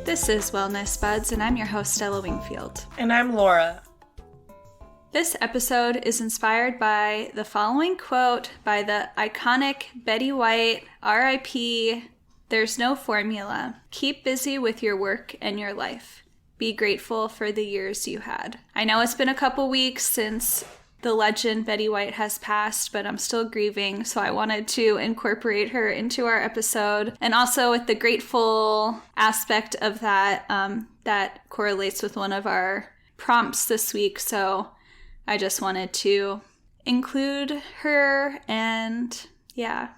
This is Wellness Buds, and I'm your host, Stella Wingfield. And I'm Laura. This episode is inspired by the following quote by the iconic Betty White, R.I.P. There's no formula. Keep busy with your work and your life. Be grateful for the years you had. I know it's been a couple weeks since the legend Betty White has passed, but I'm still grieving, so I wanted to incorporate her into our episode. And also with the grateful aspect of that, that correlates with one of our prompts this week, so I just wanted to include her. And yeah,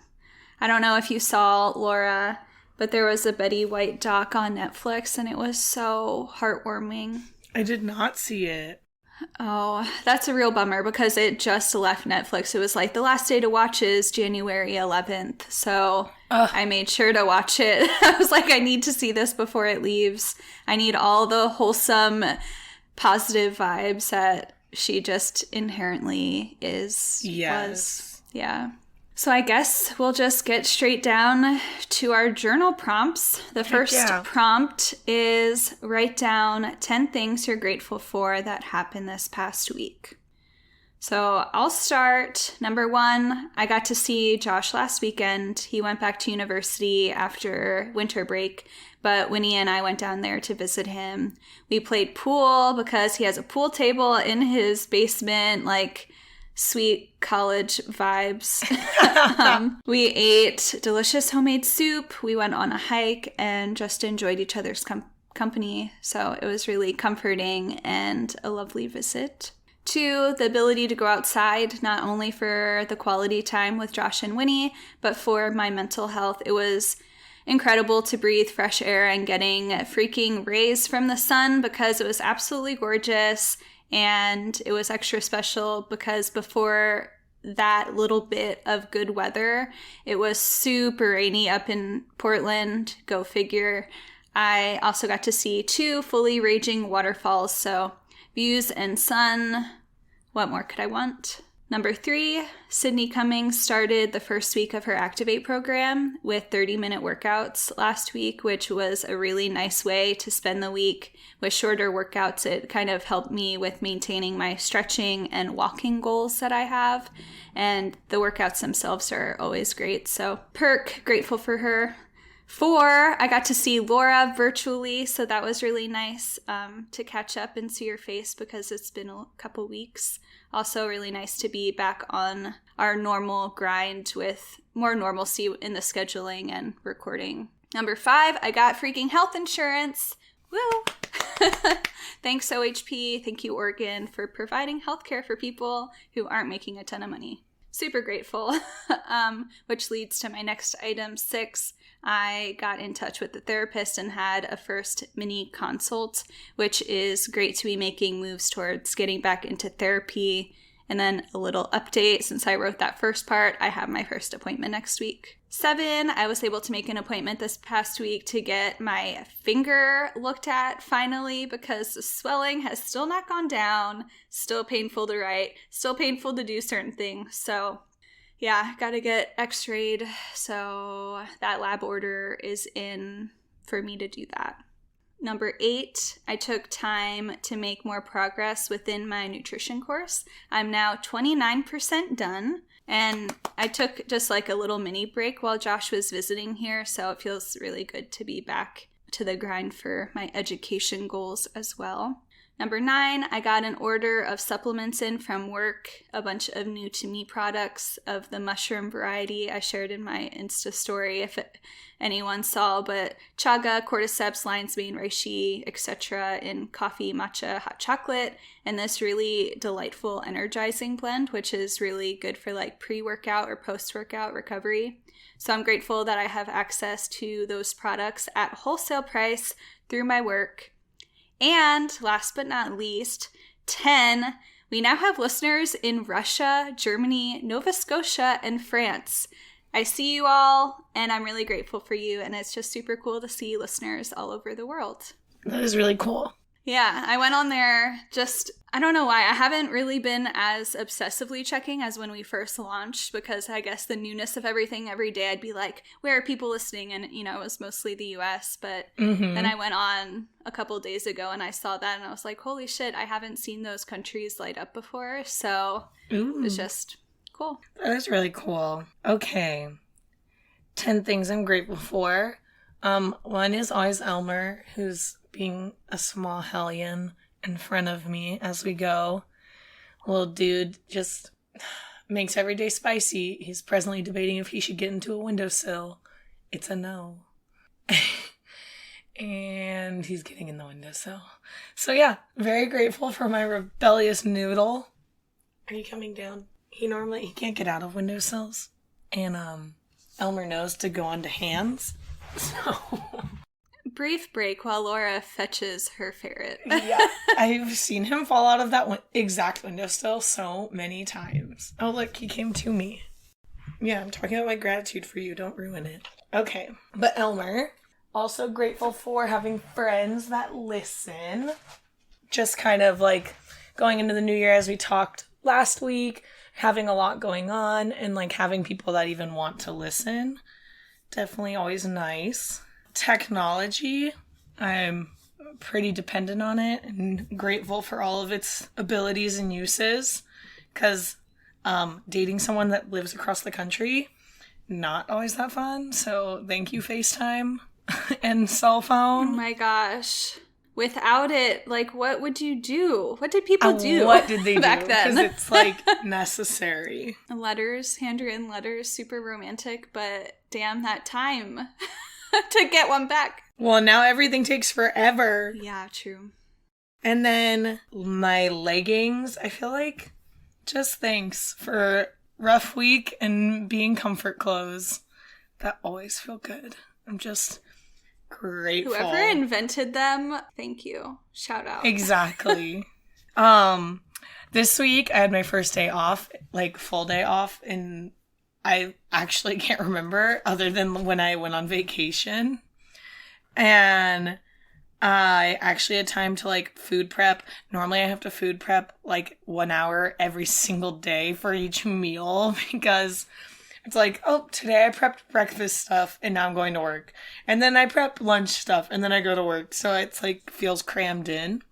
I don't know if you saw, Laura, but there was a Betty White doc on Netflix, and it was so heartwarming. I did not see it. Oh, that's a real bummer because it just left Netflix. It was like the last day to watch is January 11th. So I made sure to watch it. I was like, I need to see this before it leaves. I need all the wholesome, positive vibes that she just inherently is. Yes. Yeah. So I guess we'll just get straight down to our journal prompts. The first prompt is write down 10 things you're grateful for that happened this past week. So I'll start. Number 1, I got to see Josh last weekend. He went back to university after winter break, but Winnie and I went down there to visit him. We played pool because he has a pool table in his basement, like sweet college vibes. We ate delicious homemade soup. We went on a hike and just enjoyed each other's company. So it was really comforting and a lovely visit. 2, the ability to go outside, not only for the quality time with Josh and Winnie, but for my mental health. It was incredible to breathe fresh air and getting freaking rays from the sun because it was absolutely gorgeous. And it was extra special because before that little bit of good weather, it was super rainy up in Portland. Go figure. I also got to see 2 fully raging waterfalls. So views and sun. What more could I want? Number 3, Sydney Cummings started the first week of her Activate program with 30-minute workouts last week, which was a really nice way to spend the week with shorter workouts. It kind of helped me with maintaining my stretching and walking goals that I have, and the workouts themselves are always great. So grateful for her. 4, I got to see Laura virtually, so that was really nice to catch up and see her face because it's been a couple weeks. Also really nice to be back on our normal grind with more normalcy in the scheduling and recording. Number 5, I got freaking health insurance. Woo! Thanks, OHP. Thank you, Oregon, for providing healthcare for people who aren't making a ton of money. Super grateful. Which leads to my next item, 6. I got in touch with the therapist and had a first mini consult, which is great to be making moves towards getting back into therapy. And then a little update, since I wrote that first part, I have my first appointment next week. 7, I was able to make an appointment this past week to get my finger looked at finally because the swelling has still not gone down, still painful to write, still painful to do certain things. So yeah, gotta get x-rayed, so that lab order is in for me to do that. Number 8, I took time to make more progress within my nutrition course. I'm now 29% done, and I took just like a little mini break while Josh was visiting here, so it feels really good to be back to the grind for my education goals as well. Number 9, I got an order of supplements in from work, a bunch of new to me products of the mushroom variety I shared in my Insta story if anyone saw, but chaga, cordyceps, lion's mane, reishi, etc. in coffee, matcha, hot chocolate, and this really delightful energizing blend, which is really good for like pre-workout or post-workout recovery. So I'm grateful that I have access to those products at wholesale price through my work. And last but not least, 10, we now have listeners in Russia, Germany, Nova Scotia, and France. I see you all, and I'm really grateful for you, and it's just super cool to see listeners all over the world. That is really cool. Yeah, I went on there just, I don't know why. I haven't really been as obsessively checking as when we first launched because I guess the newness of everything every day I'd be like, where are people listening? And, you know, it was mostly the US. But then I went on a couple days ago and I saw that and I was like, holy shit, I haven't seen those countries light up before. So it was just cool. That is really cool. Okay. 10 things I'm grateful for. One is always Elmer, who's being a small hellion in front of me as we go. Little dude just makes every day spicy. He's presently debating if he should get into a windowsill. It's a no. And he's getting in the windowsill. So yeah, very grateful for my rebellious noodle. Are you coming down? He can't get out of windowsills. And Elmer knows to go onto hands. So brief break while Laura fetches her ferret. Yeah, I've seen him fall out of that exact windowsill so many times. Oh, look, he came to me. Yeah, I'm talking about my gratitude for you. Don't ruin it. Okay, but Elmer, also grateful for having friends that listen. Just kind of like going into the new year as we talked last week, having a lot going on and like having people that even want to listen. Definitely always nice. Technology, I'm pretty dependent on it and grateful for all of its abilities and uses because dating someone that lives across the country, not always that fun. So thank you, FaceTime and cell phone. Oh my gosh. Without it, like, what would you do? What did people do? What did they back do? then? Because it's like necessary. Letters, handwritten letters, super romantic, but damn that time to get one back. Well, now everything takes forever. Yeah, true. And then my leggings, I feel like just thanks for rough week and being comfort clothes. That always feel good. I'm just grateful. Whoever invented them, thank you. Shout out. Exactly. This week I had my first day off, like full day off, and I actually can't remember other than when I went on vacation. And I actually had time to like food prep. Normally I have to food prep like 1 hour every single day for each meal because it's like, oh, today I prepped breakfast stuff and now I'm going to work. And then I prepped lunch stuff and then I go to work. So it's like feels crammed in.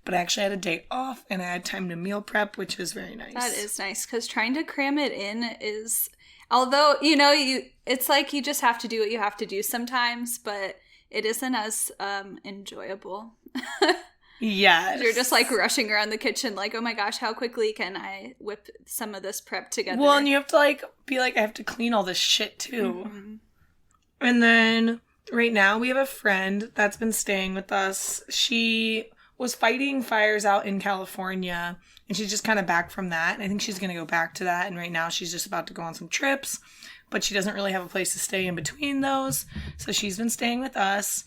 But I actually had a day off and I had time to meal prep, which was very nice. That is nice because trying to cram it in is, although, you know, it's like you just have to do what you have to do sometimes, but it isn't as enjoyable. Yes. You're just like rushing around the kitchen like, oh my gosh, how quickly can I whip some of this prep together? Well, and you have to like be like, I have to clean all this shit too. Mm-hmm. And then right now we have a friend that's been staying with us. She was fighting fires out in California and she's just kind of back from that. And I think she's going to go back to that. And right now she's just about to go on some trips, but she doesn't really have a place to stay in between those. So she's been staying with us,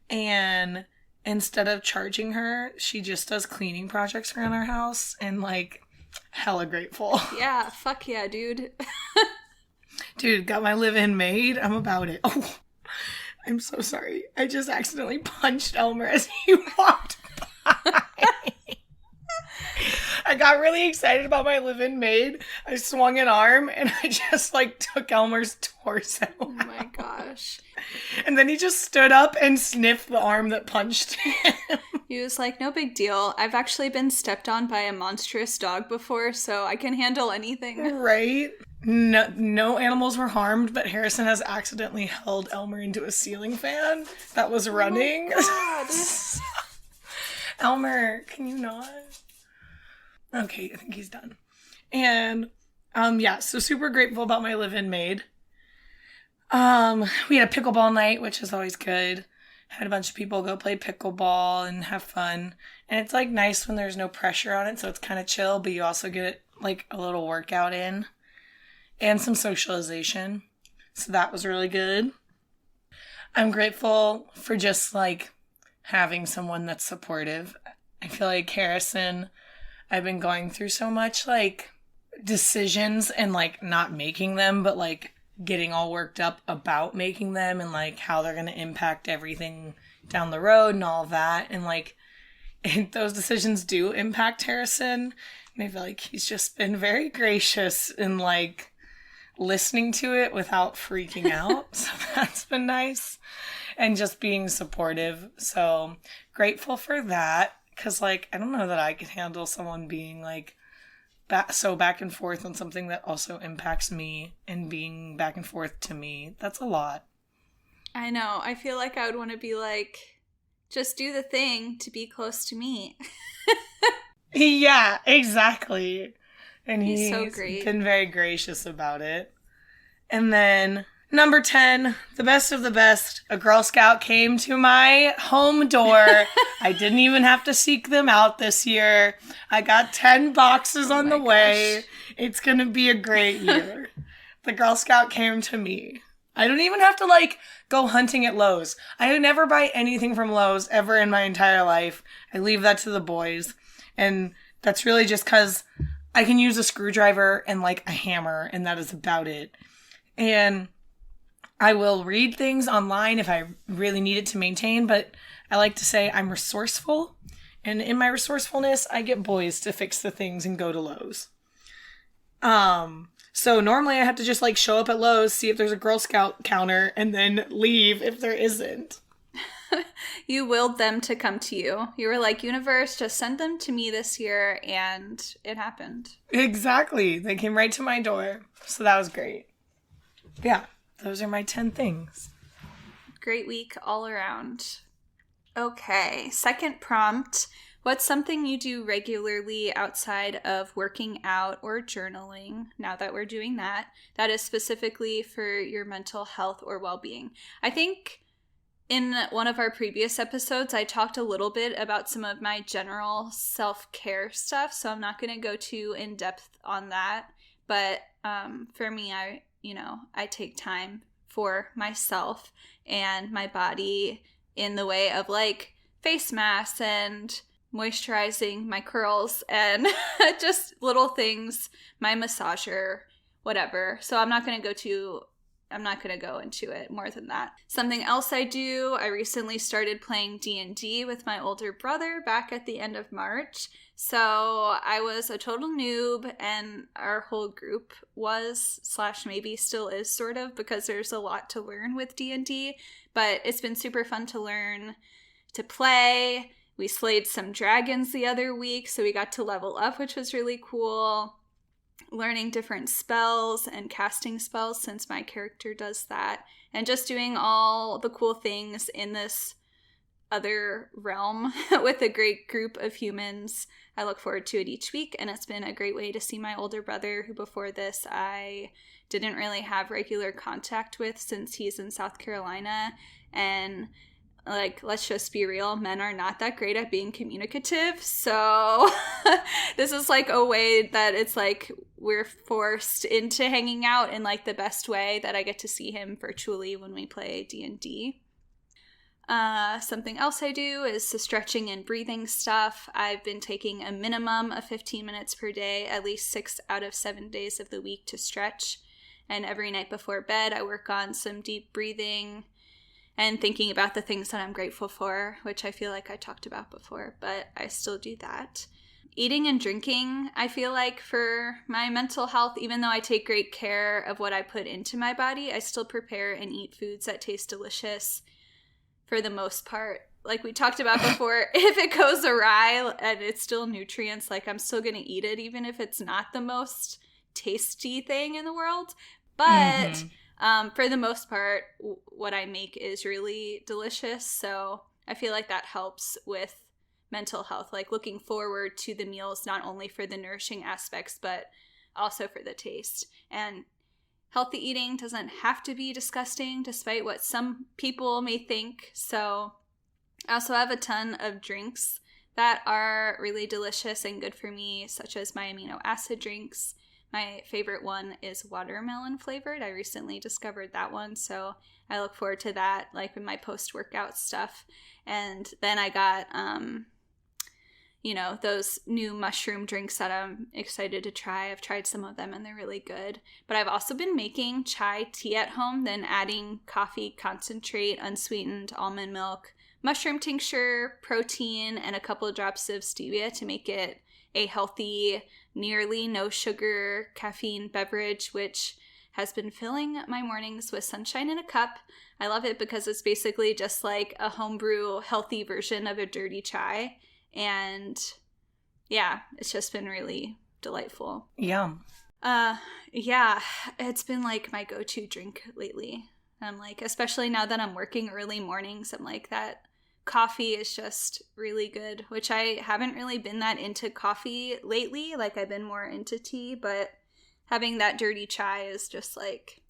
and instead of charging her, she just does cleaning projects around our house, and like hella grateful. Yeah, fuck yeah, dude. Dude, got my live-in maid. I'm about it. Oh, I'm so sorry. I just accidentally punched Elmer as he walked by. I got really excited about my live-in maid. I swung an arm and I just like took Elmer's torso. Oh my gosh. And then he just stood up and sniffed the arm that punched him. He was like, no big deal. I've actually been stepped on by a monstrous dog before, so I can handle anything. Right? No animals were harmed, but Harrison has accidentally held Elmer into a ceiling fan that was running. Oh my God. Elmer, can you not? Okay, I think he's done. And, yeah, so super grateful about my live-in maid. We had a pickleball night, which is always good. Had a bunch of people go play pickleball and have fun. And it's, like, nice when there's no pressure on it, so it's kind of chill, but you also get, like, a little workout in. And some socialization. So that was really good. I'm grateful for just, like, having someone that's supportive. I feel like Harrison, I've been going through so much, like, decisions and, like, not making them, but, like, getting all worked up about making them and, like, how they're going to impact everything down the road and all of that. And, like, And those decisions do impact Harrison. And I feel like he's just been very gracious in like listening to it without freaking out. So that's been nice. And just being supportive. So grateful for that. Because like, I don't know that I could handle someone being like so back and forth on something that also impacts me and being back and forth to me. That's a lot. I know. I feel like I would want to be like, just do the thing to be close to me. Yeah, exactly. And he's so great. Been very gracious about it. And then number 10, the best of the best, a Girl Scout came to my home door. I didn't even have to seek them out this year. I got 10 boxes on the way. It's going to be a great year. The Girl Scout came to me. I don't even have to like go hunting at Lowe's. I would never buy anything from Lowe's ever in my entire life. I leave that to the boys. And that's really just because I can use a screwdriver and like a hammer, and that is about it. And I will read things online if I really need it to maintain, but I like to say I'm resourceful. And in my resourcefulness, I get boys to fix the things and go to Lowe's. So normally I have to just like show up at Lowe's, see if there's a Girl Scout counter, and then leave if there isn't. You willed them to come to you. You were like, universe, just send them to me this year, and it happened. Exactly. They came right to my door. So that was great. Yeah, those are my 10 things. Great week all around. Okay, second prompt. What's something you do regularly outside of working out or journaling, now that we're doing that is specifically for your mental health or well-being? I think in one of our previous episodes, I talked a little bit about some of my general self-care stuff, so I'm not going to go too in-depth on that. But for me, I take time for myself and my body in the way of like face masks and moisturizing my curls and just little things, my massager, whatever. So I'm not going to go into it more than that. Something else I do, I recently started playing D&D with my older brother back at the end of March. So I was a total noob, and our whole group was, / maybe still is sort of, because there's a lot to learn with D&D, but it's been super fun to learn to play. We slayed some dragons the other week, so we got to level up, which was really cool. Learning different spells and casting spells, since my character does that, and just doing all the cool things in this other realm with a great group of humans. I look forward to it each week, and it's been a great way to see my older brother, who before this I didn't really have regular contact with since he's in South Carolina. And like, let's just be real, men are not that great at being communicative. So this is like a way that it's like we're forced into hanging out in like the best way, that I get to see him virtually when we play D&D. Something else I do is the stretching and breathing stuff. I've been taking a minimum of 15 minutes per day, at least 6 out of 7 days of the week to stretch. And every night before bed, I work on some deep breathing and thinking about the things that I'm grateful for, which I feel like I talked about before, but I still do that. Eating and drinking, I feel like for my mental health, even though I take great care of what I put into my body, I still prepare and eat foods that taste delicious for the most part. Like we talked about before, if it goes awry and it's still nutrients, like I'm still going to eat it, even if it's not the most tasty thing in the world. But for the most part, what I make is really delicious. So I feel like that helps with mental health, like looking forward to the meals, not only for the nourishing aspects, but also for the taste. And healthy eating doesn't have to be disgusting, despite what some people may think. So I also have a ton of drinks that are really delicious and good for me, such as my amino acid drinks. My favorite one is watermelon flavored. I recently discovered that one, so I look forward to that, like in my post-workout stuff. And then I got, those new mushroom drinks that I'm excited to try. I've tried some of them and they're really good. But I've also been making chai tea at home, then adding coffee concentrate, unsweetened almond milk, mushroom tincture, protein, and a couple of drops of stevia to make it a healthy, nearly no sugar caffeine beverage, which has been filling my mornings with sunshine in a cup. I love it because it's basically just like a homebrew healthy version of a dirty chai. And yeah, it's just been really delightful. Yum. Yeah, it's been like my go-to drink lately. I'm like, especially now that I'm working early mornings, I'm like, that coffee is just really good, which I haven't really been that into coffee lately. Like, I've been more into tea, but having that dirty chai is just like,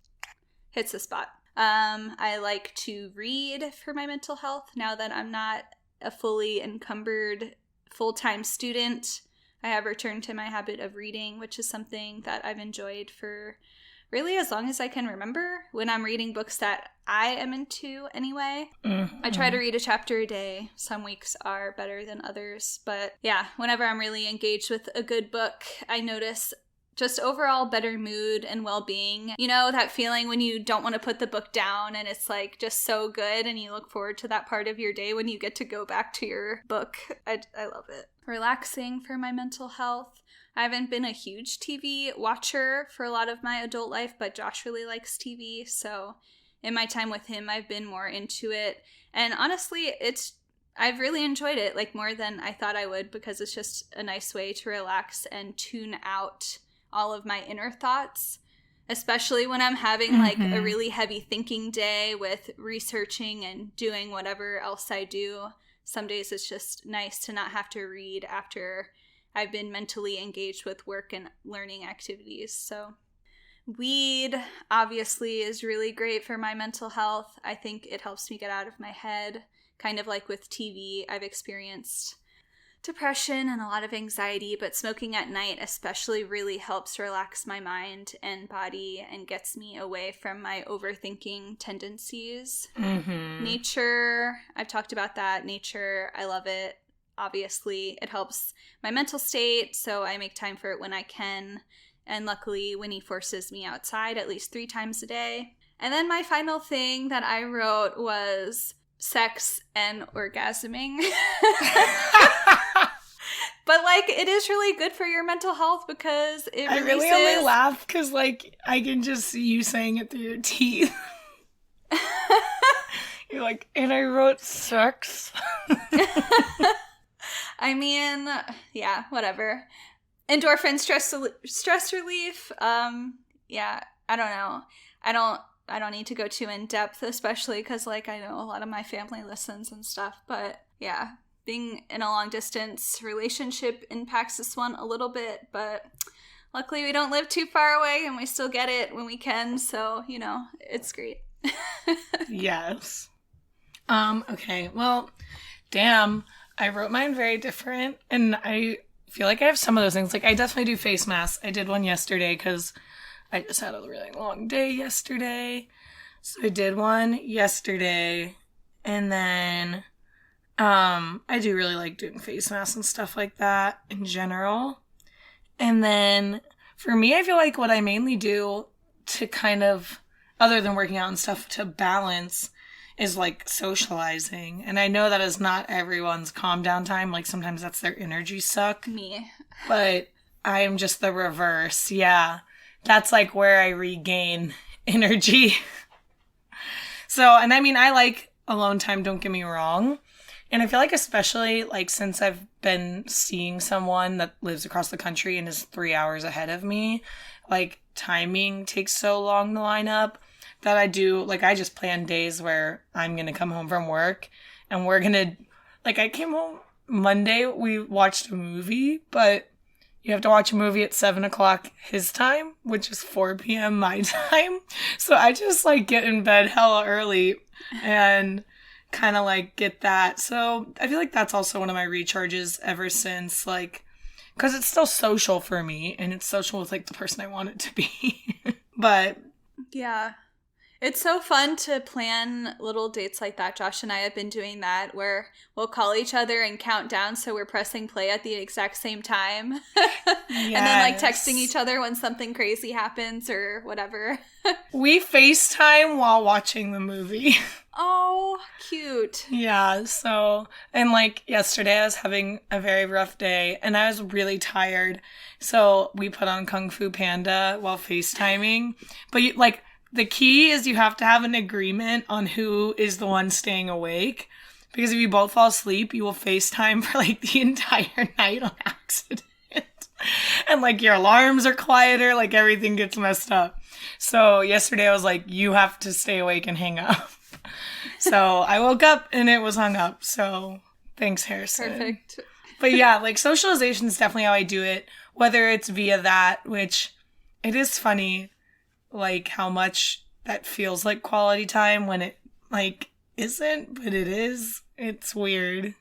hits the spot. I like to read for my mental health now that I'm not a fully encumbered full-time student. I have returned to my habit of reading, which is something that I've enjoyed for really as long as I can remember, when I'm reading books that I am into anyway. Mm-hmm. I try to read a chapter a day. Some weeks are better than others. But yeah, whenever I'm really engaged with a good book, I notice just overall better mood and well-being. That feeling when you don't want to put the book down and it's like just so good and you look forward to that part of your day when you get to go back to your book. I love it. Relaxing for my mental health. I haven't been a huge TV watcher for a lot of my adult life, but Josh really likes TV, so in my time with him, I've been more into it. And honestly, I've really enjoyed it, like more than I thought I would, because it's just a nice way to relax and tune out all of my inner thoughts, especially when I'm having like a really heavy thinking day with researching and doing whatever else I do. Some days it's just nice to not have to read after I've been mentally engaged with work and learning activities. So weed obviously is really great for my mental health. I think it helps me get out of my head. Kind of like with TV, I've experienced depression and a lot of anxiety, but smoking at night especially really helps relax my mind and body and gets me away from my overthinking tendencies. Nature, I've talked about that. Nature, I love it. Obviously, it helps my mental state, so I make time for it when I can. And luckily, Winnie forces me outside at least 3 times a day. And then my final thing that I wrote was sex and orgasming. But like, it is really good for your mental health because it releases... I really only laugh because like I can just see you saying it through your teeth. You're like, and I wrote sex. I mean, yeah, whatever. Endorphin, stress relief. Yeah, I don't know. I don't need to go too in depth, especially because like I know a lot of my family listens and stuff. But yeah, being in a long distance relationship impacts this one a little bit. But luckily we don't live too far away and we still get it when we can. So, it's great. Yes. Okay. Well, damn. I wrote mine very different, and I feel like I have some of those things. Like, I definitely do face masks. I did one yesterday because I just had a really long day yesterday. So I did one yesterday, and then I do really like doing face masks and stuff like that in general. And then for me, I feel like what I mainly do to kind of, other than working out and stuff, to balance is like socializing. And I know that is not everyone's calm down time. Like sometimes that's their energy suck. Me. But I am just the reverse. Yeah. That's like where I regain energy. So, and I mean, I like alone time, don't get me wrong. And I feel like especially like since I've been seeing someone that lives across the country and is 3 hours ahead of me, like timing takes so long to line up. That I do, like, I just plan days where I'm going to come home from work and we're going to, like, I came home Monday, we watched a movie, but you have to watch a movie at 7 o'clock his time, which is 4 p.m. my time. So I just, like, get in bed hella early and kind of, like, get that. So I feel like that's also one of my recharges ever since, like, because it's still social for me and it's social with, like, the person I want it to be. But yeah. It's so fun to plan little dates like that. Josh and I have been doing that where we'll call each other and count down so we're pressing play at the exact same time. And then like texting each other when something crazy happens or whatever. We FaceTime while watching the movie. Oh, cute. Yeah, so, and like yesterday I was having a very rough day and I was really tired. So we put on Kung Fu Panda while FaceTiming. But like, the key is you have to have an agreement on who is the one staying awake. Because if you both fall asleep, you will FaceTime for like the entire night on accident. And like your alarms are quieter, like everything gets messed up. So yesterday I was like, you have to stay awake and hang up. So I woke up and it was hung up. So thanks, Harrison. Perfect. But yeah, like socialization is definitely how I do it. Whether it's via that, which it is funny, like how much that feels like quality time when it like isn't, but it is. It's weird.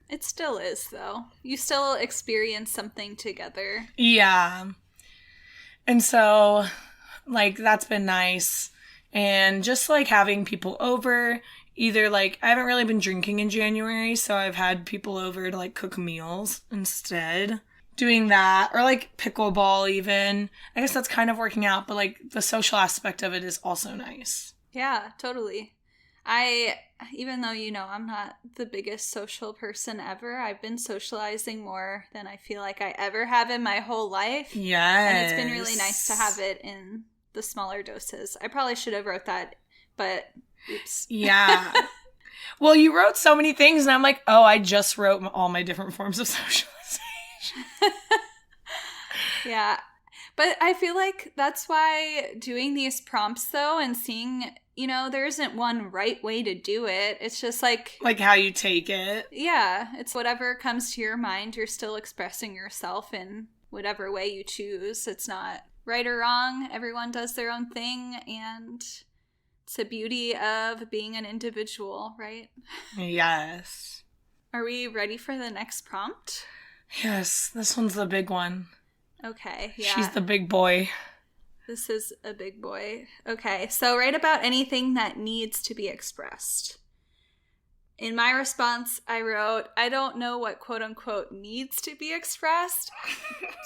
It still is, though. You still experience something together. Yeah. And so, like, that's been nice. And just, like, having people over, either, like, I haven't really been drinking in January, so I've had people over to, like, cook meals instead. Doing that, or, like, pickleball even. I guess that's kind of working out, but, like, the social aspect of it is also nice. Yeah, totally. Even though, I'm not the biggest social person ever, I've been socializing more than I feel like I ever have in my whole life. Yes. And it's been really nice to have it in the smaller doses. I probably should have wrote that, but oops. Yeah. Well, you wrote so many things, and I'm like, oh, I just wrote all my different forms of socialization. Yeah. But I feel like that's why doing these prompts, though, and seeing, there isn't one right way to do it. It's just like how you take it. Yeah. It's whatever comes to your mind. You're still expressing yourself in whatever way you choose. It's not right or wrong. Everyone does their own thing. And it's the beauty of being an individual, right? Yes. Are we ready for the next prompt? Yes. This one's the big one. Okay, yeah. She's the big boy. This is a big boy. Okay, so write about anything that needs to be expressed. In my response, I wrote, I don't know what quote-unquote needs to be expressed,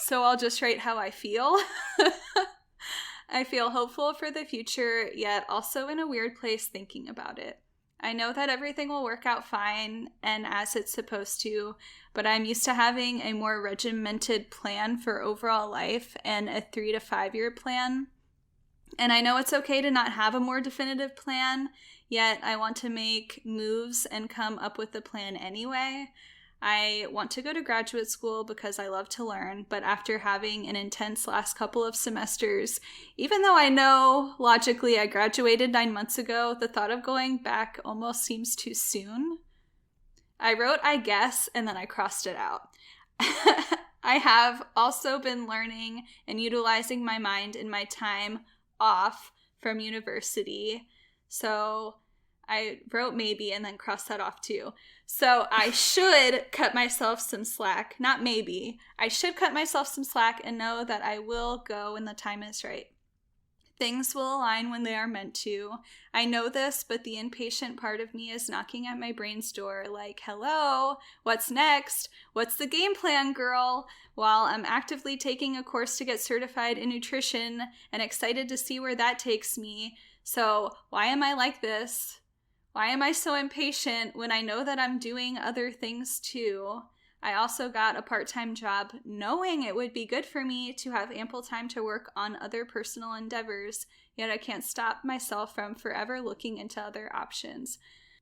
so I'll just write how I feel. I feel hopeful for the future, yet also in a weird place thinking about it. I know that everything will work out fine and as it's supposed to, but I'm used to having a more regimented plan for overall life and a 3 to 5 year plan. And I know it's okay to not have a more definitive plan, yet I want to make moves and come up with a plan anyway. I want to go to graduate school because I love to learn, but after having an intense last couple of semesters, even though I know logically I graduated 9 months ago, the thought of going back almost seems too soon. I wrote, I guess, and then I crossed it out. I have also been learning and utilizing my mind in my time off from university, so I wrote maybe and then crossed that off too. So I should cut myself some slack. Not maybe. I should cut myself some slack and know that I will go when the time is right. Things will align when they are meant to. I know this, but the impatient part of me is knocking at my brain's door like, hello, what's next? What's the game plan, girl? While I'm actively taking a course to get certified in nutrition and excited to see where that takes me. So why am I like this? Why am I so impatient when I know that I'm doing other things too? I also got a part-time job knowing it would be good for me to have ample time to work on other personal endeavors, yet I can't stop myself from forever looking into other options.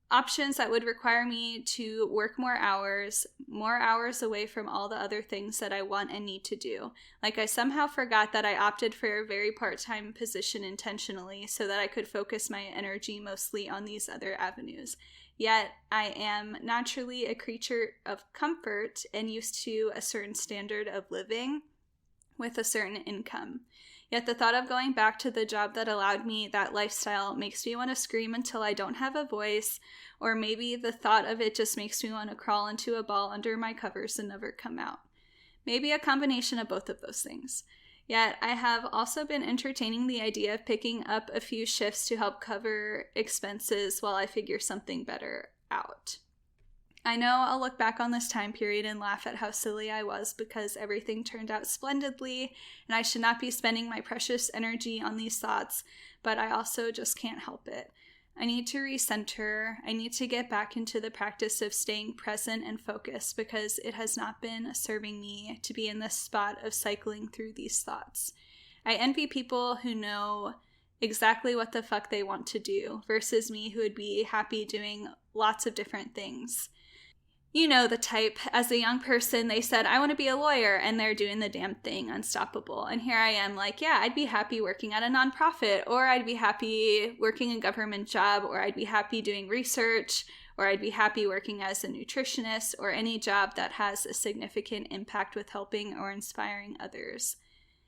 Options that would require me to work more hours away from all the other things that I want and need to do. Like I somehow forgot that I opted for a very part-time position intentionally so that I could focus my energy mostly on these other avenues. Yet I am naturally a creature of comfort and used to a certain standard of living with a certain income. Yet the thought of going back to the job that allowed me that lifestyle makes me want to scream until I don't have a voice, or maybe the thought of it just makes me want to crawl into a ball under my covers and never come out. Maybe a combination of both of those things. Yet I have also been entertaining the idea of picking up a few shifts to help cover expenses while I figure something better out. I know I'll look back on this time period and laugh at how silly I was because everything turned out splendidly and I should not be spending my precious energy on these thoughts, but I also just can't help it. I need to recenter. I need to get back into the practice of staying present and focused because it has not been serving me to be in this spot of cycling through these thoughts. I envy people who know exactly what the fuck they want to do versus me who would be happy doing lots of different things. You know the type. As a young person, they said, I want to be a lawyer, and they're doing the damn thing unstoppable. And here I am like, yeah, I'd be happy working at a nonprofit, or I'd be happy working a government job, or I'd be happy doing research, or I'd be happy working as a nutritionist, or any job that has a significant impact with helping or inspiring others.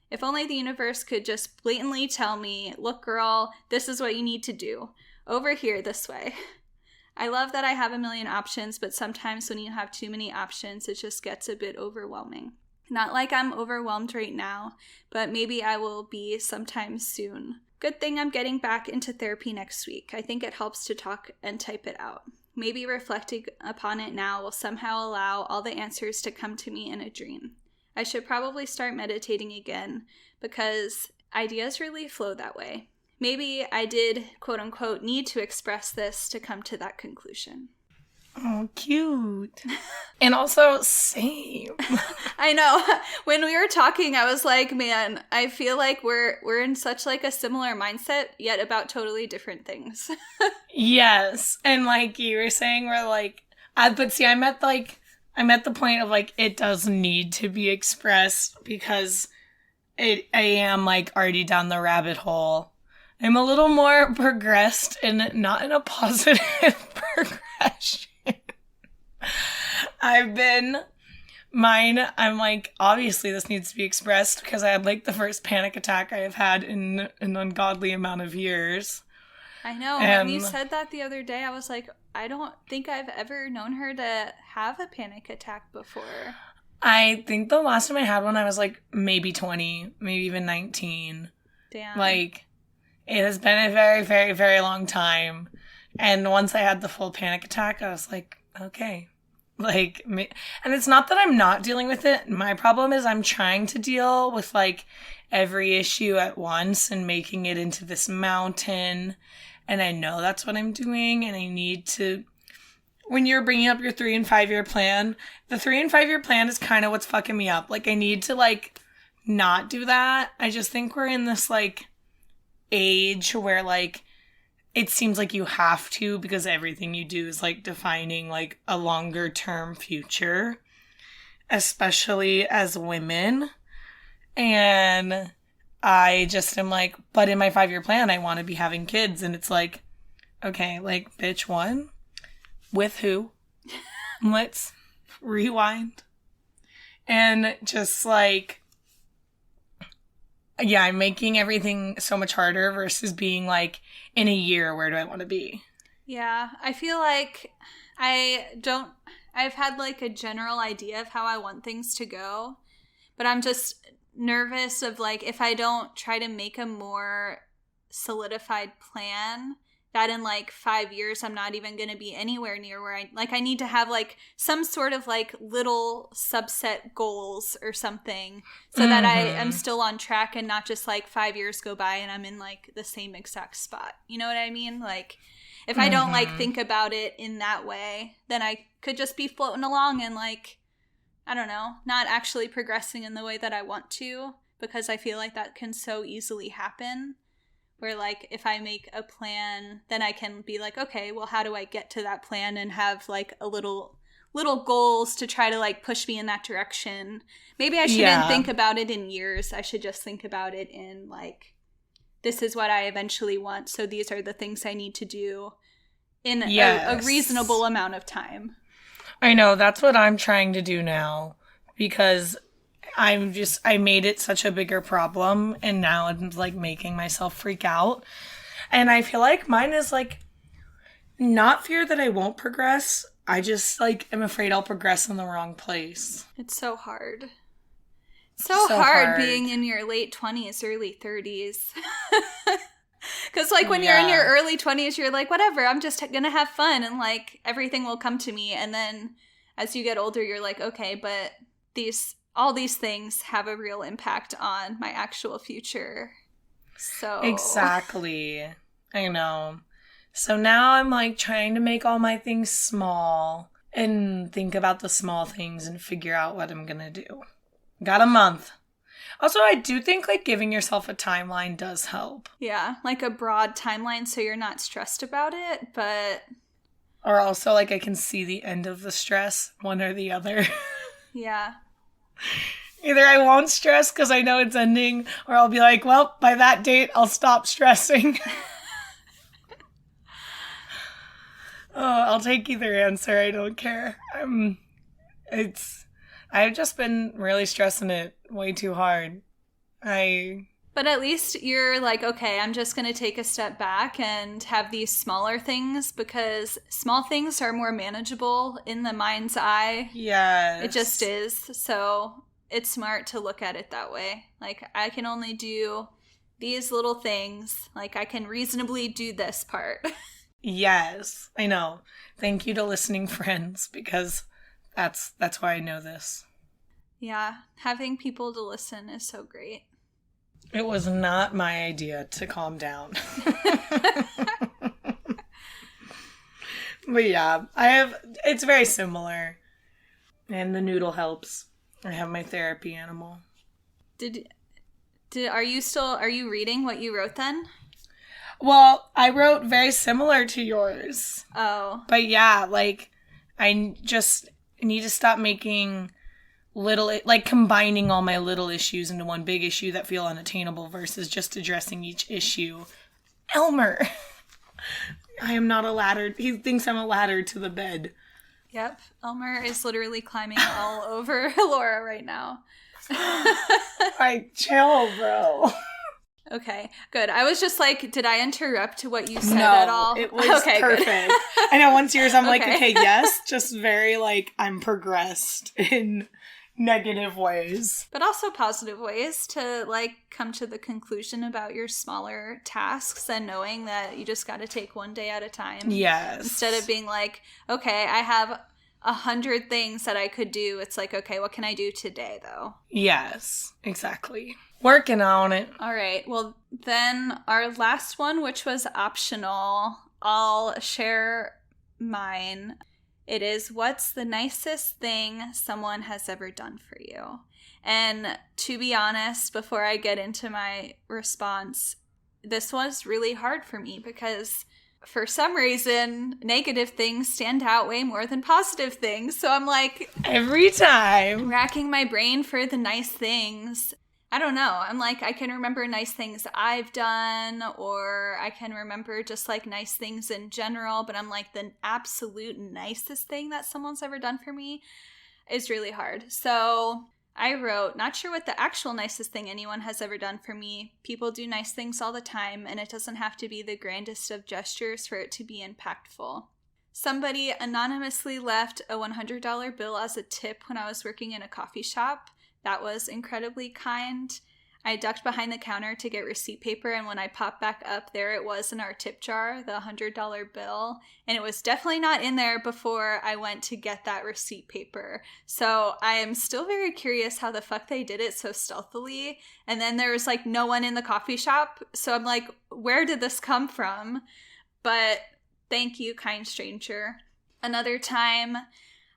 If only the universe could just blatantly tell me, look, girl, this is what you need to do. Over here, this way. I love that I have a million options, but sometimes when you have too many options, it just gets a bit overwhelming. Not like I'm overwhelmed right now, but maybe I will be sometime soon. Good thing I'm getting back into therapy next week. I think it helps to talk and type it out. Maybe reflecting upon it now will somehow allow all the answers to come to me in a dream. I should probably start meditating again because ideas really flow that way. Maybe I did, quote unquote, need to express this to come to that conclusion. Oh, cute. And also, same. I know. When we were talking, I was like, man, I feel like we're in such like a similar mindset, yet about totally different things. Yes. And like you were saying, we're like, but see, I'm at the point of like, it does need to be expressed because I am like already down the rabbit hole. I'm a little more progressed and not in a positive progression. I'm like, obviously this needs to be expressed because I had like the first panic attack I have had in an ungodly amount of years. I know. When you said that the other day, I was like, I don't think I've ever known her to have a panic attack before. I think the last time I had one, I was like maybe 20, maybe even 19. Damn. Like, it has been a very, very, very long time. And once I had the full panic attack, I was like, okay. Like, and it's not that I'm not dealing with it. My problem is I'm trying to deal with, like, every issue at once and making it into this mountain. And I know that's what I'm doing. And I need to, when you're bringing up your 3 and 5 year plan, the 3 and 5 year plan is kind of what's fucking me up. Like, I need to, like, not do that. I just think we're in this, like, age where like it seems like you have to because everything you do is like defining like a longer term future, especially as women. And I just am like, but in my 5 year plan I want to be having kids, and it's like, okay, like, bitch, one, with who? Let's rewind. And just like, yeah, I'm making everything so much harder versus being like, in a year, where do I want to be? Yeah, I feel like I've had like a general idea of how I want things to go, but I'm just nervous of like, if I don't try to make a more solidified plan, that in like 5 years, I'm not even going to be anywhere near where I need to have like some sort of like little subset goals or something so that I am still on track and not just like 5 years go by and I'm in like the same exact spot. You know what I mean? Like if I don't like think about it in that way, then I could just be floating along and like, I don't know, not actually progressing in the way that I want to, because I feel like that can so easily happen. Where, like, if I make a plan, then I can be like, okay, well, how do I get to that plan, and have, like, a little goals to try to, like, push me in that direction. Maybe I shouldn't think about it in years. I should just think about it in, like, this is what I eventually want, so these are the things I need to do in a reasonable amount of time. I know, that's what I'm trying to do now, because I made it such a bigger problem, and now I'm like making myself freak out. And I feel like mine is like not fear that I won't progress. I just like am afraid I'll progress in the wrong place. It's so hard. So hard being in your late 20s, early 30s. Because, like, when you're in your early 20s, you're like, whatever, I'm just going to have fun and, like, everything will come to me. And then as you get older, you're like, okay, but all these things have a real impact on my actual future. So. Exactly. I know. So now I'm, like, trying to make all my things small and think about the small things and figure out what I'm going to do. Got a month. Also, I do think, like, giving yourself a timeline does help. Yeah, like a broad timeline so you're not stressed about it, but... Or also, like, I can see the end of the stress, one or the other. Yeah. Either I won't stress because I know it's ending, or I'll be like, well, by that date, I'll stop stressing. I'll take either answer. I don't care. I've just been really stressing it way too hard. But at least you're like, okay, I'm just going to take a step back and have these smaller things because small things are more manageable in the mind's eye. Yes. It just is. So it's smart to look at it that way. Like, I can only do these little things. Like, I can reasonably do this part. Yes, I know. Thank you to listening friends because that's why I know this. Yeah, having people to listen is so great. It was not my idea to calm down. But yeah, it's very similar. And the noodle helps. I have my therapy animal. Are you reading what you wrote then? Well, I wrote very similar to yours. Oh. But yeah, like, I just need to stop making combining all my little issues into one big issue that feel unattainable versus just addressing each issue. Elmer! I am not a ladder. He thinks I'm a ladder to the bed. Yep. Elmer is literally climbing all over Laura right now. Chill, bro. Okay, good. I was just like, did I interrupt what you said at all? It was perfect. I know once yours, I'm like, okay, yes, just very like, I'm progressed in negative ways. But also positive ways to like come to the conclusion about your smaller tasks and knowing that you just got to take one day at a time. Yes. Instead of being like, okay, I have 100 things that I could do. It's like, okay, what can I do today though? Yes, exactly. Working on it. All right. Well, then our last one, which was optional, I'll share mine. It is, what's the nicest thing someone has ever done for you? And to be honest, before I get into my response, this was really hard for me because for some reason, negative things stand out way more than positive things. So I'm like... every time. Racking my brain for the nice things. I don't know. I'm like, I can remember nice things I've done, or I can remember just like nice things in general, but I'm like, the absolute nicest thing that someone's ever done for me is really hard. So I wrote, not sure what the actual nicest thing anyone has ever done for me. People do nice things all the time, and it doesn't have to be the grandest of gestures for it to be impactful. Somebody anonymously left a $100 bill as a tip when I was working in a coffee shop. That was incredibly kind. I ducked behind the counter to get receipt paper, and when I popped back up, there it was in our tip jar, the $100 bill. And it was definitely not in there before I went to get that receipt paper. So I am still very curious how the fuck they did it so stealthily. And then there was like no one in the coffee shop. So I'm like, where did this come from? But thank you, kind stranger. Another time,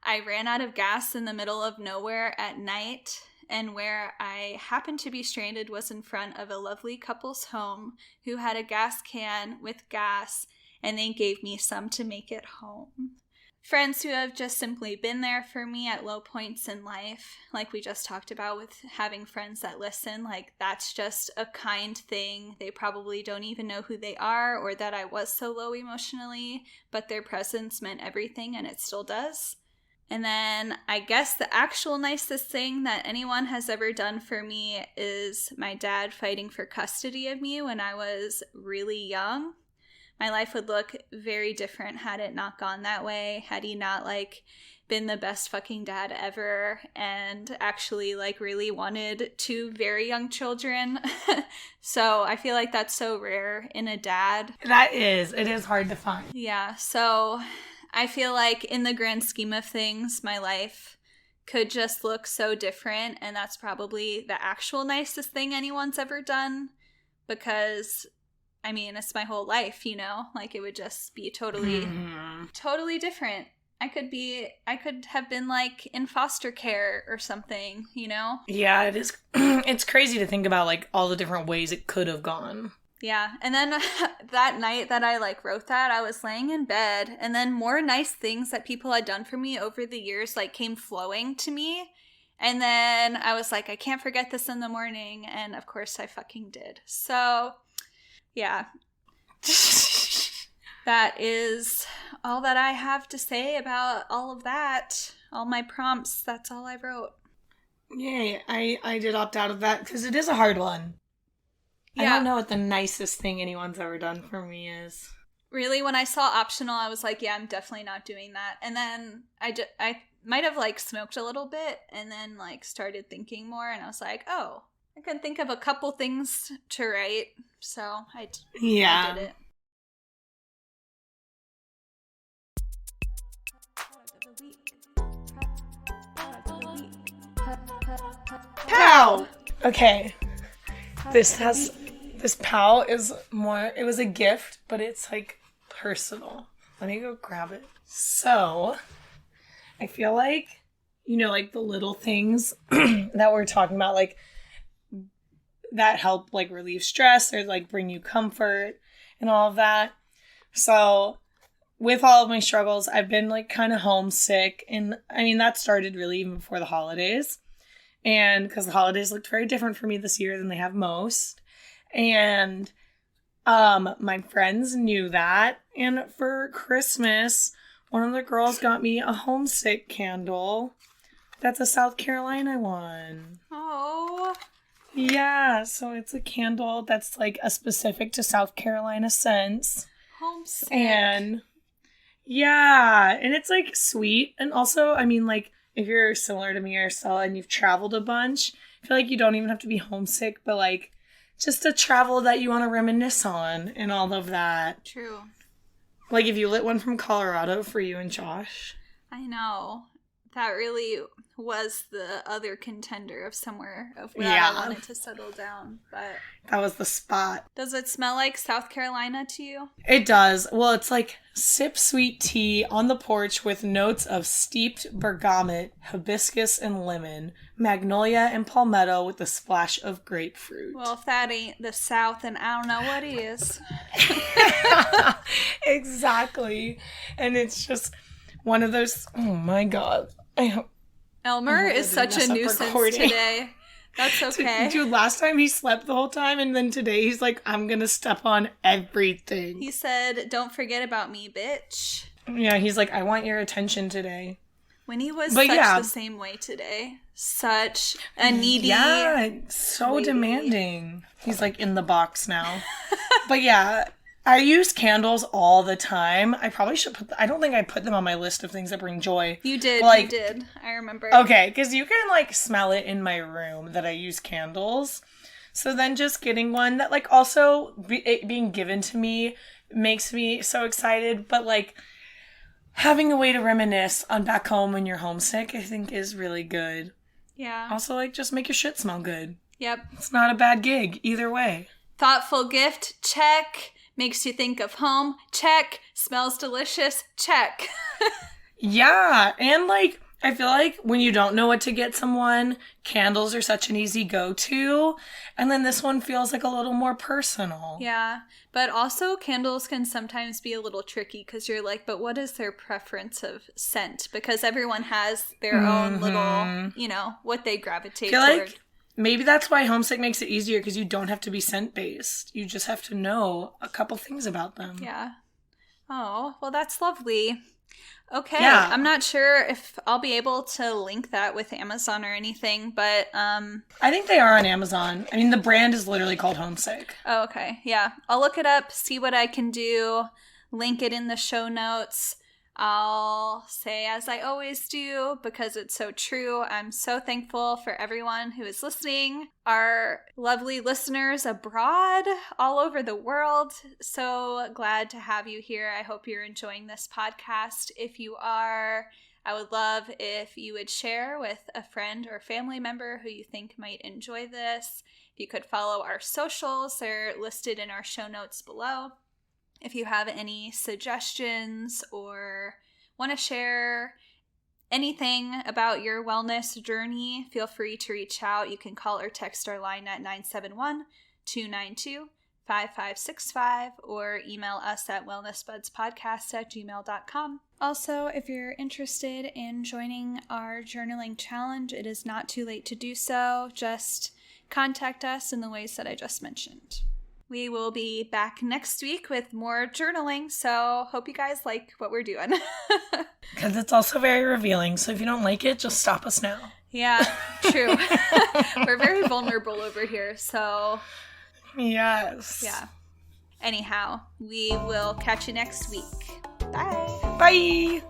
I ran out of gas in the middle of nowhere at night. And where I happened to be stranded was in front of a lovely couple's home who had a gas can with gas, and they gave me some to make it home. Friends who have just simply been there for me at low points in life, like we just talked about with having friends that listen, like that's just a kind thing. They probably don't even know who they are or that I was so low emotionally, but their presence meant everything, and it still does. And then I guess the actual nicest thing that anyone has ever done for me is my dad fighting for custody of me when I was really young. My life would look very different had it not gone that way, had he not been the best fucking dad ever and actually like really wanted 2 very young children. So I feel like that's so rare in a dad. It is hard to find. Yeah, so I feel like in the grand scheme of things, my life could just look so different, and that's probably the actual nicest thing anyone's ever done, because I mean, it's my whole life, you know? Like, it would just be totally different. I could have been like in foster care or something, you know? Yeah, it is. It's crazy to think about like all the different ways it could have gone. Yeah. And then that night that I like wrote that, I was laying in bed, and then more nice things that people had done for me over the years like came flowing to me. And then I was like, I can't forget this in the morning. And of course I fucking did. So yeah. That is all that I have to say about all of that. All my prompts, that's all I wrote. Yay, I did opt out of that because it is a hard one. Yeah. I don't know what the nicest thing anyone's ever done for me is. Really, when I saw optional, I was like, yeah, I'm definitely not doing that. And then I might have like smoked a little bit and then like started thinking more, and I was like, oh, I can think of a couple things to write. So I did it. Pow! Okay. This pow is more, it was a gift, but it's like personal. Let me go grab it. So, I feel like, you know, like the little things that we're talking about, like that help like relieve stress or like bring you comfort and all of that. So, with all of my struggles, I've been like kind of homesick, and I mean that started really even before the holidays. And because the holidays looked very different for me this year than they have most. And my friends knew that. And for Christmas, one of the girls got me a homesick candle. That's a South Carolina one. Oh. Yeah, so it's a candle that's like a specific to South Carolina scents. Homesick. And yeah, and it's like sweet. And also, I mean, like, if you're similar to me or Stella and you've traveled a bunch, I feel like you don't even have to be homesick, but like just a travel that you want to reminisce on and all of that. True. Like if you lit one from Colorado for you and Josh. I know. That really was the other contender of somewhere of where I wanted to settle down. But that was the spot. Does it smell like South Carolina to you? It does. Well, it's like sip sweet tea on the porch with notes of steeped bergamot, hibiscus and lemon, magnolia and palmetto with a splash of grapefruit. Well, if that ain't the South, then I don't know what is. Exactly. And it's just one of those, oh my God. Elmer is such a nuisance today. That's okay. Dude, last time he slept the whole time, and then today he's like, I'm gonna step on everything. He said, don't forget about me, bitch. Yeah, he's like, I want your attention today. Winnie was the same way today. Such a needy. Yeah, so lady. Demanding. He's like in the box now. But yeah, I use candles all the time. I probably should I don't think I put them on my list of things that bring joy. You did, like, you did. I remember. Okay, because you can like smell it in my room that I use candles. So then just getting one that like also it being given to me makes me so excited. But like having a way to reminisce on back home when you're homesick, I think is really good. Yeah. Also like just make your shit smell good. Yep. It's not a bad gig either way. Thoughtful gift, check. Makes you think of home, check. Smells delicious, check. Yeah, and like, I feel like when you don't know what to get someone, candles are such an easy go-to, and then this one feels like a little more personal. Yeah, but also candles can sometimes be a little tricky because you're like, but what is their preference of scent? Because everyone has their own little, you know, what they gravitate toward. Like, maybe that's why homesick makes it easier, because you don't have to be scent-based. You just have to know a couple things about them. Yeah. Oh, well, that's lovely. Okay. Yeah. I'm not sure if I'll be able to link that with Amazon or anything, but... I think they are on Amazon. I mean, the brand is literally called Homesick. Oh, okay. Yeah. I'll look it up, see what I can do, link it in the show notes. I'll say as I always do, because it's so true, I'm so thankful for everyone who is listening, our lovely listeners abroad, all over the world. So glad to have you here. I hope you're enjoying this podcast. If you are, I would love if you would share with a friend or family member who you think might enjoy this. If you could follow our socials, they're listed in our show notes below. If you have any suggestions or want to share anything about your wellness journey, feel free to reach out. You can call or text our line at 971-292-5565 or email us at wellnessbudspodcast@gmail.com. Also, if you're interested in joining our journaling challenge, it is not too late to do so. Just contact us in the ways that I just mentioned. We will be back next week with more journaling, so hope you guys like what we're doing. Because it's also very revealing, so if you don't like it, just stop us now. Yeah, true. We're very vulnerable over here, so... Yes. Yeah. Anyhow, we will catch you next week. Bye. Bye.